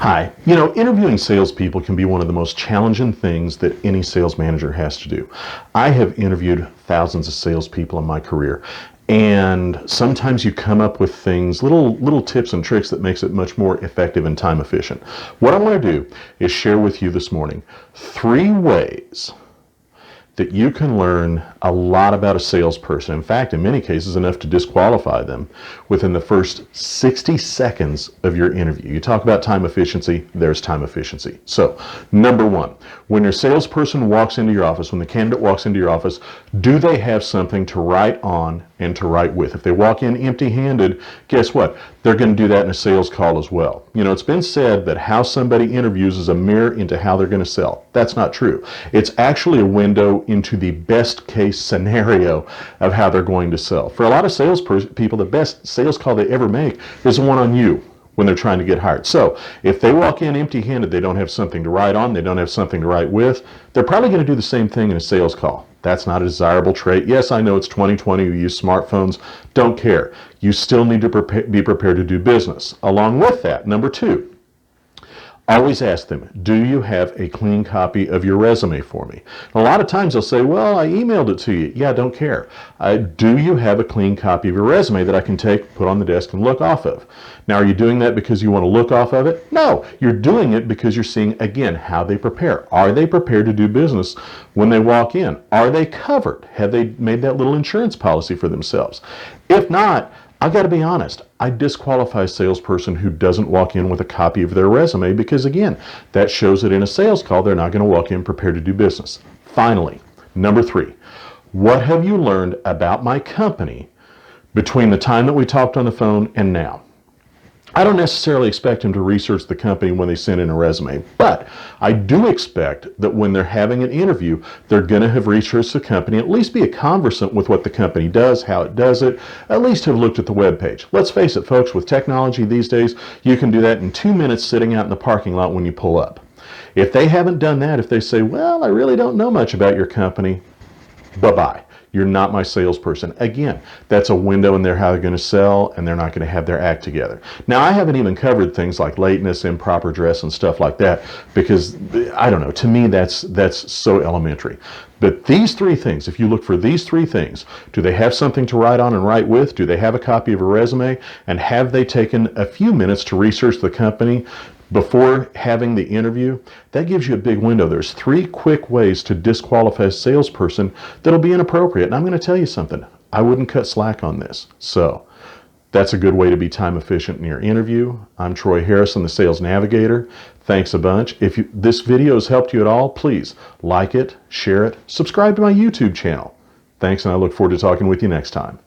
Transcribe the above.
Hi. Interviewing salespeople can be one of the most challenging things that any sales manager has to do. I have interviewed thousands of salespeople in my career, and sometimes you come up with things, little tips and tricks that makes it much more effective and time efficient. What I want to do is share with you this morning 3 ways that you can learn a lot about a salesperson. In fact, in many cases, enough to disqualify them within the first 60 seconds of your interview. You talk about time efficiency, there's time efficiency. So, number 1, when your salesperson walks into your office, when the candidate walks into your office, do they have something to write on and to write with? If they walk in empty-handed, guess what? They're going to do that in a sales call as well. It's been said that how somebody interviews is a mirror into how they're going to sell. That's not true. It's actually a window into the best case scenario of how they're going to sell. For a lot of salespeople, the best sales call they ever make is the one on you when they're trying to get hired. So if they walk in empty-handed, they don't have something to write on, they don't have something to write with, they're probably going to do the same thing in a sales call. That's not a desirable trait. Yes, I know it's 2020, you use smartphones, don't care. You still need to be prepared to do business. Along with that, number 2, always ask them, do you have a clean copy of your resume for me? And a lot of times they'll say, well, I emailed it to you. Yeah, I don't care. Do you have a clean copy of your resume that I can take, put on the desk, and look off of? Now, are you doing that because you want to look off of it? No, you're doing it because you're seeing, again, how they prepare. Are they prepared to do business when they walk in? Are they covered? Have they made that little insurance policy for themselves? If not, I've got to be honest, I disqualify a salesperson who doesn't walk in with a copy of their resume because, again, that shows that in a sales call, they're not going to walk in prepared to do business. Finally, number 3, what have you learned about my company between the time that we talked on the phone and now? I don't necessarily expect them to research the company when they send in a resume, but I do expect that when they're having an interview, they're going to have researched the company, at least be a conversant with what the company does, how it does it, at least have looked at the web page. Let's face it, folks, with technology these days, you can do that in 2 minutes sitting out in the parking lot when you pull up. If they haven't done that, if they say, well, I really don't know much about your company, bye-bye. You're not my salesperson. Again, that's a window in there how they're going to sell, and they're not going to have their act together. Now, I haven't even covered things like lateness, improper dress, and stuff like that because, I don't know, to me that's so elementary. But these 3 things, if you look for these 3 things, do they have something to write on and write with? Do they have a copy of a resume? And have they taken a few minutes to research the company before having the interview? That gives you a big window. There's 3 quick ways to disqualify a salesperson that'll be inappropriate. And I'm going to tell you something. I wouldn't cut slack on this. So that's a good way to be time efficient in your interview. I'm Troy Harrison, the Sales Navigator. Thanks a bunch. If this video has helped you at all, please like it, share it, subscribe to my YouTube channel. Thanks, and I look forward to talking with you next time.